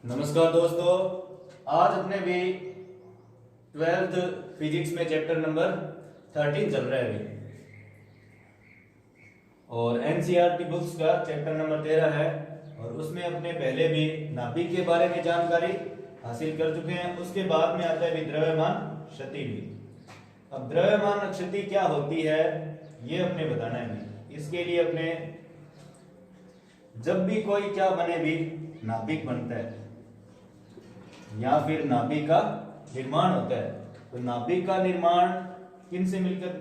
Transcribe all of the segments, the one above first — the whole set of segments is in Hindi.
नमस्कार दोस्तों, आज अपने भी 12th फिजिक्स में चैप्टर नंबर 13 चल रहा है अभी और एनसीईआरटी बुक्स का चैप्टर नंबर 13 है और उसमें अपने पहले भी नाभिक के बारे में जानकारी हासिल कर चुके हैं। उसके बाद में आता है भी द्रव्यमान क्षति भी। अब द्रव्यमान क्षति क्या होती है ये अपने बताना है। इसके लिए अपने जब भी कोई क्या बने भी नाभिक बनता है या फिर नाभिक का निर्माण होता है, तो नाभिक का निर्माण किन से मिलकर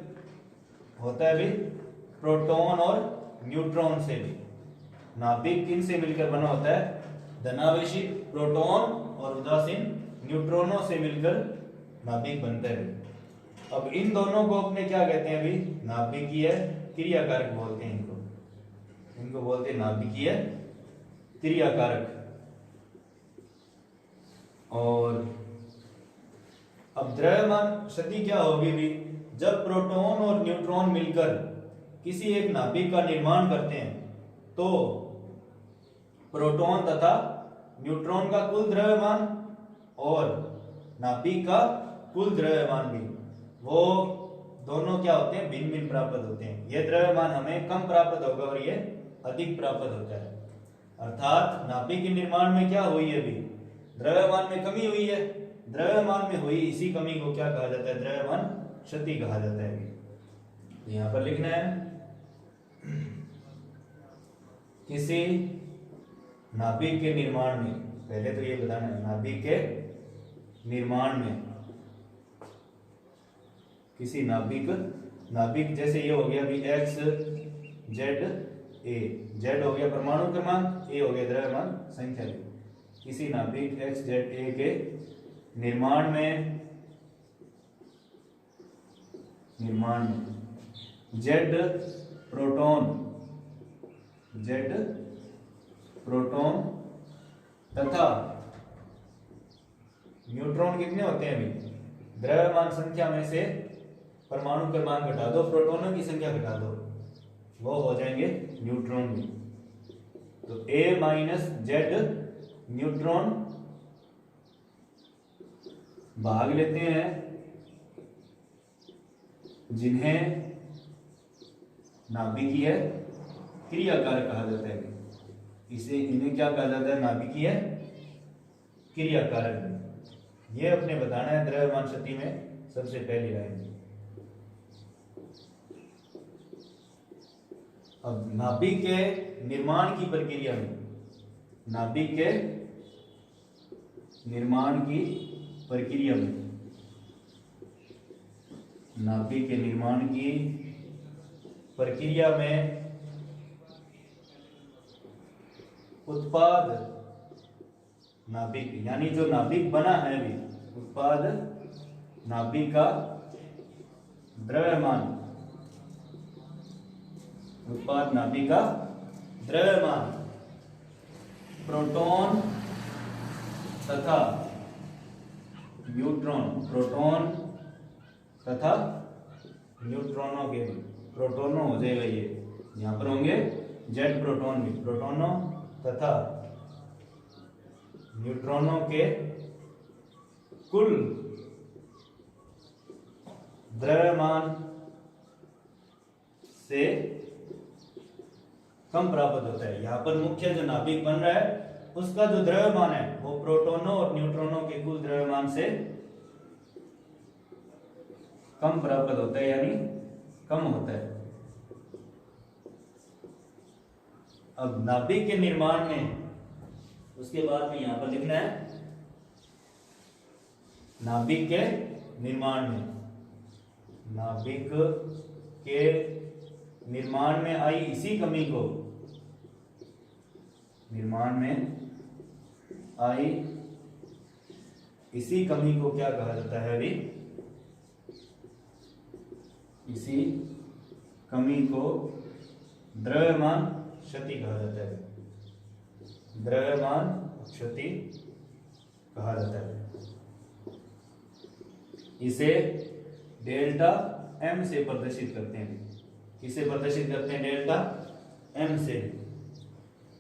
होता है भी? प्रोटॉन और न्यूट्रॉन से भी। नाभिक किन से मिलकर बना होता है? धनावेशी प्रोटॉन और उदासीन न्यूट्रॉनों से मिलकर नाभिक बनता है। अब इन दोनों को अपने क्या कहते हैं अभी? नाभिकीय क्रियाकारक बोलते हैं। इनको बोलते हैं नाभिकीय क्रियाकारक। और अब द्रव्यमान क्षति क्या होगी भी? जब प्रोटॉन और न्यूट्रॉन मिलकर किसी एक नाभिक का निर्माण करते हैं तो प्रोटॉन तथा न्यूट्रॉन का कुल द्रव्यमान और नाभिक का कुल द्रव्यमान भी वो दोनों क्या होते हैं? भिन्न भिन्न प्राप्त होते हैं। यह द्रव्यमान हमें कम प्राप्त होगा और ये अधिक प्राप्त होता है। अर्थात नाभिक के निर्माण में क्या हुई है? अभी द्रव्यमान में कमी हुई है। द्रव्यमान में हुई इसी कमी को क्या कहा जाता है? द्रव्यमान क्षति कहा जाता है। तो यहां पर लिखना है किसी नाभिक के निर्माण में, पहले तो ये बताना है नाभिक के निर्माण में किसी नाभिक जैसे ये हो गया अभी एक्स जेड ए, जेड हो गया परमाणु क्रमांक, ए हो गया द्रव्यमान संख्या। किसी नाभिक एक्स जेड ए के निर्माण में जेड प्रोटॉन तथा न्यूट्रॉन कितने होते हैं? अभी द्रव्यमान संख्या में से परमाणु क्रमांक घटा दो, प्रोटॉनों की संख्या घटा दो, वो हो जाएंगे न्यूट्रॉन भी। तो ए माइनस जेड न्यूट्रॉन भाग लेते हैं जिन्हें नाभिकीय क्रियाकारक कहा जाता है। इन्हें क्या कहा जाता है? नाभिकीय क्रियाकारक। ये अपने बताना है द्रव्यमान क्षति में सबसे पहली लाइन। अब नाभिक के निर्माण की प्रक्रिया में नाभिक के निर्माण की प्रक्रिया में उत्पाद नाभिक यानी जो नाभिक बना है अभी, उत्पाद नाभिक का द्रव्यमान, उत्पाद नाभिक का द्रव्यमान प्रोटॉन तथा न्यूट्रॉन, प्रोटॉन तथा न्यूट्रॉनों के, प्रोटॉनों हो जाएगा ये, यहां पर होंगे जेड प्रोटॉन भी, प्रोटॉनों तथा न्यूट्रॉनों के कुल द्रव्यमान से कम प्राप्त होता है। यहां पर मुख्य जो नाभिक बन रहा है उसका जो द्रव्यमान है वो प्रोटॉनों और न्यूट्रॉनों के कुल द्रव्यमान से कम प्राप्त होता है, यानी कम होता है। अब नाभिक के निर्माण में उसके बाद में यहां पर लिखना है नाभिक के निर्माण में, नाभिक के निर्माण में आई इसी कमी को, निर्माण में आई इसी कमी को क्या कहा जाता है? अभी इसी कमी को द्रव्यमान क्षति कहा जाता है। द्रव्यमान क्षति कहा जाता है। इसे डेल्टा एम से प्रदर्शित करते हैं। किसे प्रदर्शित करते हैं? डेल्टा एम से।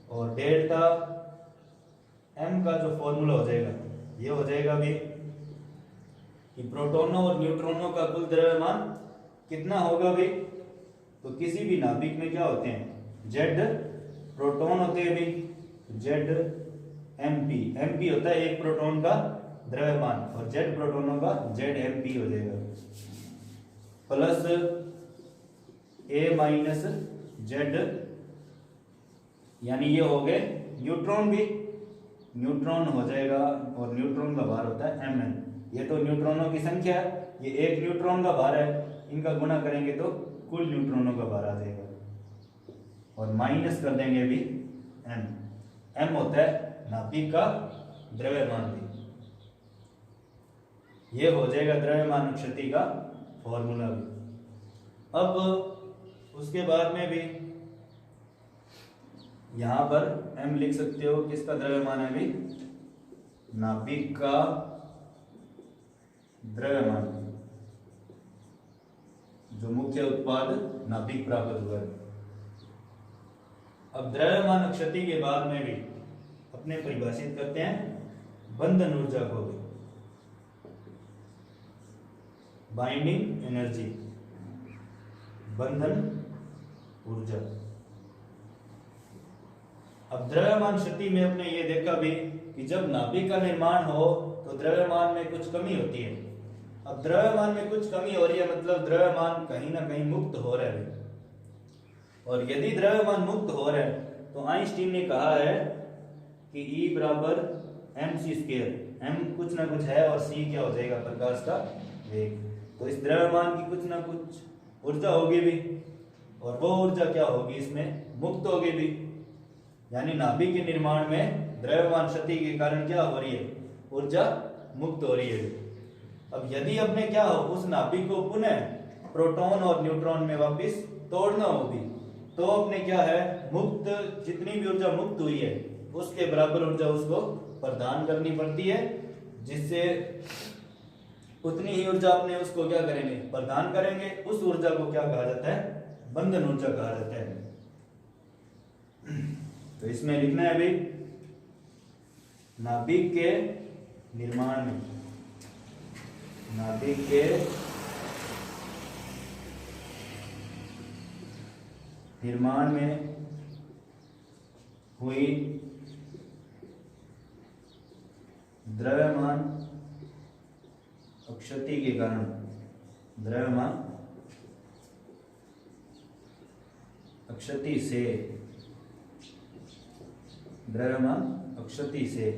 और डेल्टा m का जो फॉर्मूला हो जाएगा ये हो जाएगा भी कि प्रोटॉनों और न्यूट्रॉनों का कुल द्रव्यमान कितना होगा भी। तो किसी भी नाभिक में क्या होते हैं, जेड प्रोटॉन होते हैं भी, जेड एमपी होता है एक प्रोटॉन का द्रव्यमान और जेड प्रोटॉनों का जेड एमपी हो जाएगा, प्लस ए माइनस जेड, यानी ये हो गए न्यूट्रॉन भी, न्यूट्रॉन हो जाएगा और न्यूट्रॉन का भार होता है mn। ये तो न्यूट्रॉनों की संख्या है, ये एक न्यूट्रॉन का भार है, इनका गुणा करेंगे तो कुल न्यूट्रॉनों का भार आ जाएगा और माइनस कर देंगे भी m होता है नाभिक का द्रव्यमान भी। ये हो जाएगा द्रव्यमान क्षति का फॉर्मूला भी। अब उसके बाद में भी यहां पर m लिख सकते हो, किसका द्रव्यमान है भी, नाभिक का द्रव्यमान, जो मुख्य उत्पाद नाभिक प्राप्त हुआ है। अब द्रव्यमान क्षति के बाद में भी अपने परिभाषित करते हैं बंधन ऊर्जा को भी, बाइंडिंग एनर्जी, बंधन ऊर्जा। अब द्रव्यमान क्षति में अपने ये देखा भी कि जब नाभिक का निर्माण हो तो द्रव्यमान में कुछ कमी होती है। अब द्रव्यमान में कुछ कमी हो रही है मतलब द्रव्यमान कहीं ना कहीं मुक्त हो रहा है, और यदि द्रव्यमान मुक्त हो रहा है तो आइंस्टीन ने कहा है कि E बराबर mc², m कुछ ना कुछ है और c क्या हो जाएगा, प्रकाश का वेग। तो इस द्रव्यमान की कुछ ना कुछ ऊर्जा होगी भी, और वो ऊर्जा क्या होगी, इसमें मुक्त होगी भी, यानी नाभिक के निर्माण में द्रव्यमान क्षति के कारण क्या हो रही है, ऊर्जा मुक्त हो रही है। अब यदि अपने क्या हो उस नाभिक को पुनः प्रोटॉन और न्यूट्रॉन में वापस तोड़ना होगी तो अपने क्या है, मुक्त जितनी भी ऊर्जा मुक्त हुई है उसके बराबर ऊर्जा उसको प्रदान करनी पड़ती है, जिससे उतनी ही ऊर्जा अपने उसको क्या करेंगे, प्रदान करेंगे। उस ऊर्जा को क्या कहा जाता है, बंधन ऊर्जा कहा जाता है। तो इसमें लिखना है अभी नाभिक के निर्माण में, नाभिक के निर्माण में हुई द्रव्यमान क्षति के कारण, द्रव्यमान क्षति से, द्रव्यमान क्षति से,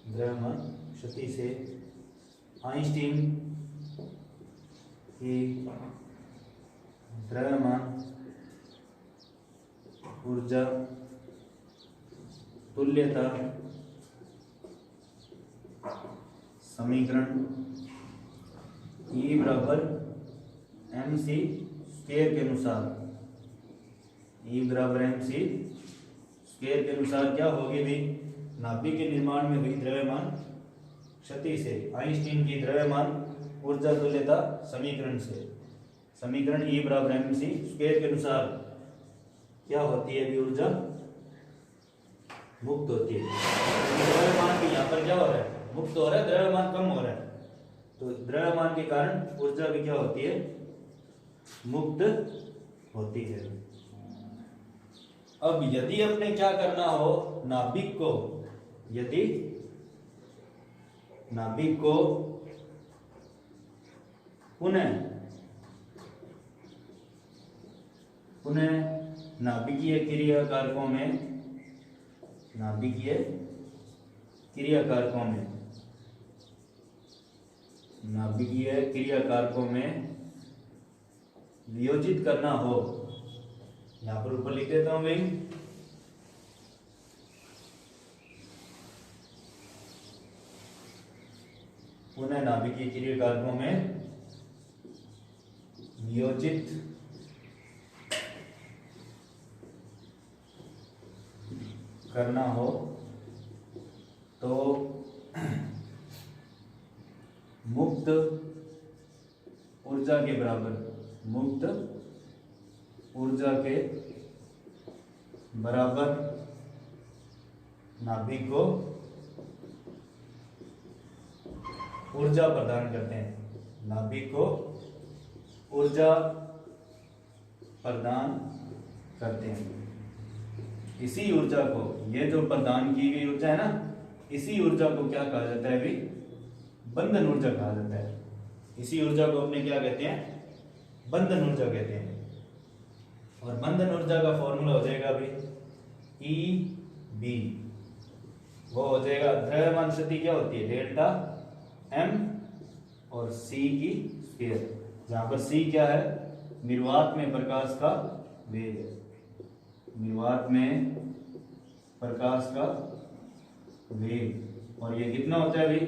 द्रव्यमान क्षति से आइंस्टीन की द्रव्यमान ऊर्जा तुल्यता समीकरण E बराबर mc² के अनुसार, E बराबर mc² के अनुसार क्या होगी भी, नाभिक के निर्माण में हुई द्रव्यमान क्षति से आइंस्टीन की द्रव्यमान ऊर्जा तुल्यता समीकरण से, समीकरण E बराबर mc² के अनुसार क्या होती है भी, ऊर्जा मुक्त होती है। द्रव्यमान भी यहाँ पर क्या हो रहा है, मुक्त हो रहा है, द्रव्यमान कम हो रहा है, तो द्रव्यमान के कारण ऊर्जा भी क्या होती है, मुक्त होती है। अब यदि अपने क्या करना हो, नाभिक को, यदि नाभिक को पुनः नाभिकीय क्रियाकारकों में, नाभिकीय क्रियाकारकों में, नाभिकीय क्रियाकारकों में वियोजित करना हो, यहां पर ऊपर लिख देता हूं भाई, पुनः नाभिकीय क्रियाकारकों में वियोजित करना हो तो मुक्त ऊर्जा के बराबर, मुक्त ऊर्जा के बराबर नाभिक को ऊर्जा प्रदान करते हैं। नाभिक को ऊर्जा प्रदान करते हैं। इसी ऊर्जा को, ये जो प्रदान की गई ऊर्जा है ना, इसी ऊर्जा को क्या कहा जाता है अभी? बंधन ऊर्जा कहा जाता है। इसी ऊर्जा को अपने क्या कहते हैं? बंधन ऊर्जा कहते हैं। और बंधन ऊर्जा का फॉर्मूला हो जाएगा अभी E B, वो हो जाएगा द्रव्यमान शक्ति क्या होती है? डेल्टा M और C की स्क्वायर, जहां पर C क्या है? निर्वात में प्रकाश का वेग है। निर्वात में प्रकाश का वेग, और ये कितना होता है अभी?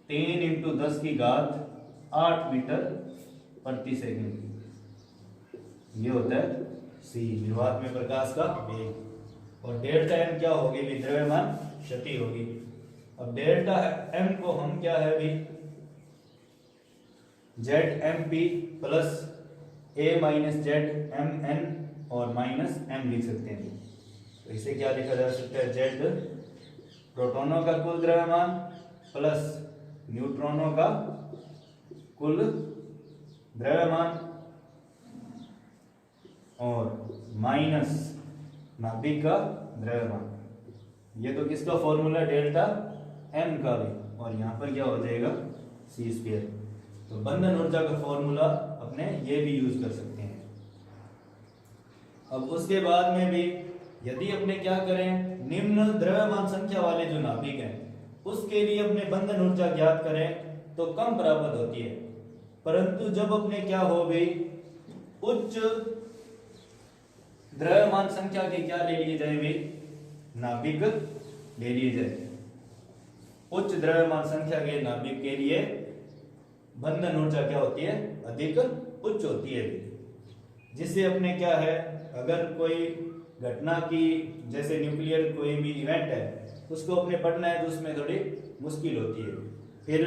10 × 10⁸ मीटर प्रति सेकंड। ये होता है C, निर्वात में प्रकाश का वेग। और डेल्टा M क्या होगी? भी द्रव्यमान शक्ति होगी। अब डेल्टा M को हम क्या है अभी? ZMP प्लस A - ZMN और माइनस M लिख सकते हैं। तो इसे क्या लिखा जा सकता है? Z प्रोटॉनों का कुल द्रव्यमान प्लस न्यूट्रॉनों का कुल द्रव्यमान और माइनस नाभिक का द्रव्यमान। ये तो किसका फॉर्मूला? डेल्टा M का भी, और यहाँ पर क्या हो जाएगा? C²। तो बंधन ऊर्जा का फॉर्मूला अपने ये भी यूज कर सकते हैं। अब उसके बाद में भी यदि अपने क्या करें, निम्न द्रव्यमान संख्या वाले जो नाभिक हैं उसके लिए अपने बंधन ऊर्जा ज्ञात करें तो कम प्राप्त होती है। परंतु जब अपने क्या हो गई, उच्च द्रव्यमान संख्या के क्या ले लिए जाए? नाभिक ले लिए जाए। उच्च द्रव्यमान संख्या के नाभिक के लिए बंधन ऊर्जा क्या होती है? अधिक उच्च होती है। जिससे अपने क्या है, अगर कोई घटना की, जैसे न्यूक्लियर कोई भी इवेंट है, उसको अपने पढ़ना है तो उसमें थोड़ी मुश्किल होती है। फिर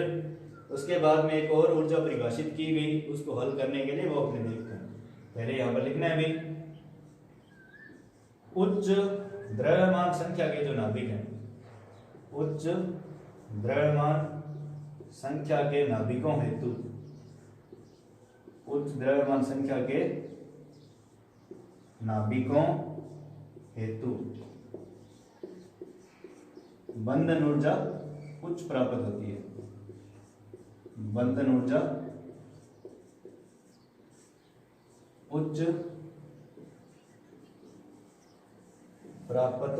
उसके बाद में एक और ऊर्जा परिभाषित की गई, उसको हल करने के लिए वो अपने देखते हैं। पहले यहां पर लिखना है भी उच्च द्रव्यमान संख्या के जो नाभिक हैं, उच्च द्रव्यमान संख्या के नाभिकों हेतु, उच्च द्रव्यमान संख्या के नाभिकों हेतु बंधन ऊर्जा उच्च प्राप्त होती है। बंधन ऊर्जा उच्च प्राप्त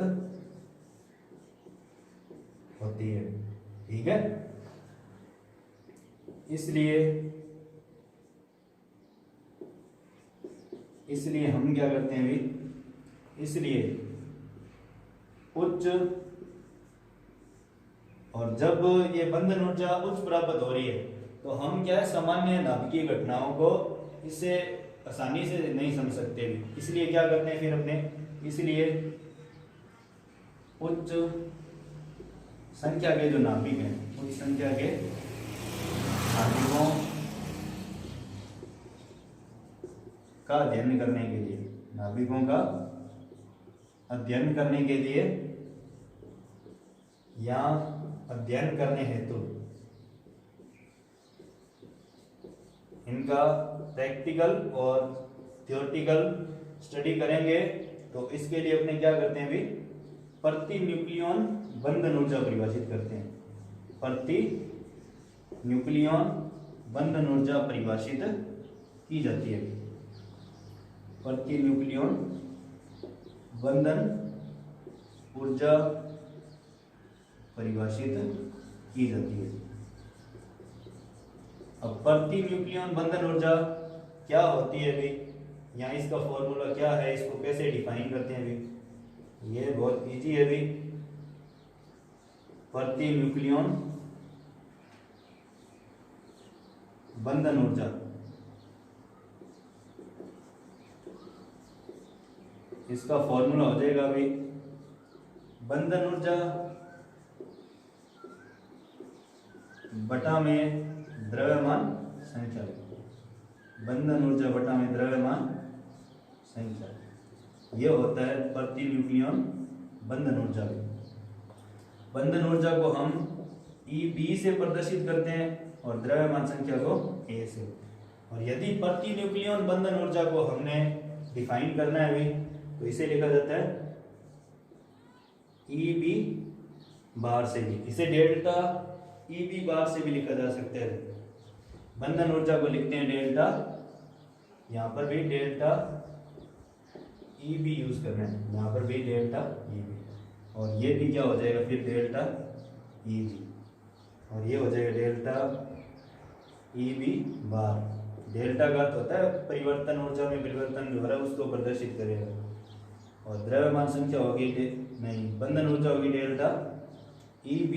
होती है। ठीक है, इसलिए हम क्या करते हैं भी, इसलिए उच्च, और जब ये बंधन ऊर्जा उच्च प्राप्त हो रही है तो हम क्या है, सामान्य नाभिकीय घटनाओं को इससे आसानी से नहीं समझ सकते भी। इसलिए क्या करते हैं फिर अपने, इसलिए उच्च संख्या के जो नाभिक हैं, उच्च संख्या के नाभिकों का अध्ययन करने के लिए, नाभिकों का अध्ययन करने के लिए या अध्ययन करने हेतु इनका प्रैक्टिकल और थ्योरेटिकल स्टडी करेंगे। तो इसके लिए अपने क्या करते हैं भी, प्रति न्यूक्लियन बंधन ऊर्जा परिभाषित करते हैं। प्रति न्यूक्लियन बंधन ऊर्जा परिभाषित की जाती है। प्रति न्यूक्लियन बंधन ऊर्जा परिभाषित की जाती है। अब प्रति न्यूक्लियन बंधन ऊर्जा क्या होती है भी, यहाँ इसका फॉर्मूला क्या है, इसको कैसे डिफाइन करते हैं भी, ये बहुत इजी है भी। प्रति न्यूक्लियन बंधन ऊर्जा, इसका फॉर्मूला हो जाएगा अभी बंधन ऊर्जा बटा में द्रव्यमान संख्या, बंधन ऊर्जा बटा में द्रव्यमान संख्या। ये होता है प्रति न्यूक्लियन बंधन ऊर्जा। बंधन ऊर्जा को हम Eb से प्रदर्शित करते हैं और द्रव्यमान संख्या को A से। और यदि प्रति न्यूक्लियन बंधन ऊर्जा को हमने डिफाइन करना है भी, तो इसे लिखा जाता है Eb बार से भी, इसे डेल्टा Eb बार से भी लिखा जा सकता है। बंधन ऊर्जा को लिखते हैं डेल्टा, यहाँ पर भी डेल्टा Eb यूज करना है, यहाँ पर भी डेल्टा Eb, और ये भी क्या हो जाएगा फिर डेल्टा Eb, और ये हो जाएगा डेल्टा Eb बार। डेल्टा का अर्थ होता है परिवर्तन ऊर्जा में परिवर्तन जो है उसको प्रदर्शित करेगा, और द्रव्यमान संख्या होगी नहीं, बंधन ऊर्जा होगी डेल्टा Eb,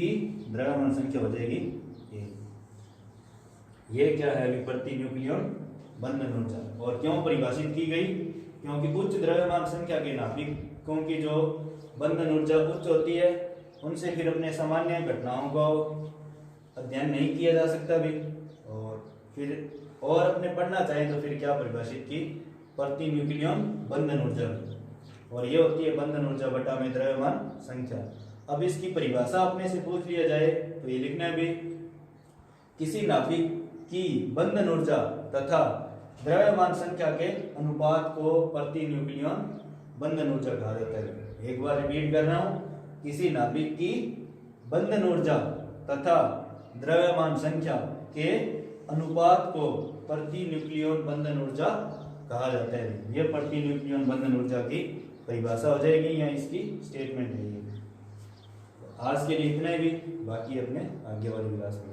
द्रव्यमान संख्या हो जाएगी A। ये क्या है अभी प्रति न्यूक्लियन बंधन ऊर्जा। और क्यों परिभाषित की गई, क्योंकि उच्च द्रव्यमान संख्या के नाभिकों की जो बंधन ऊर्जा उच्च होती है उनसे फिर अपने सामान्य घटनाओं को अध्ययन नहीं किया जा सकता भी, और फिर और अपने पढ़ना चाहें तो फिर क्या परिभाषित की, प्रति न्यूक्लियन बंधन ऊर्जा, और ये होती है बंधन ऊर्जा बटा में द्रव्यमान संख्या। अब इसकी परिभाषा अपने से पूछ लिया जाए तो ये लिखना है भी, किसी नाभिक की बंधन ऊर्जा तथा द्रव्यमान संख्या के अनुपात को प्रति न्यूक्लियन बंधन ऊर्जा कहा जाता है। एक बार रिपीट कर रहा हूं, किसी नाभिक की बंधन ऊर्जा तथा द्रव्यमान संख्या के अनुपात को प्रति न्यूक्लियन बंधन ऊर्जा कहा जाता है। यह प्रति न्यूक्लियन बंधन ऊर्जा की परिभाषा हो जाएगी या इसकी स्टेटमेंट है। आज के लिए इतना ही भी, बाकी अपने आगे वाली क्लास में।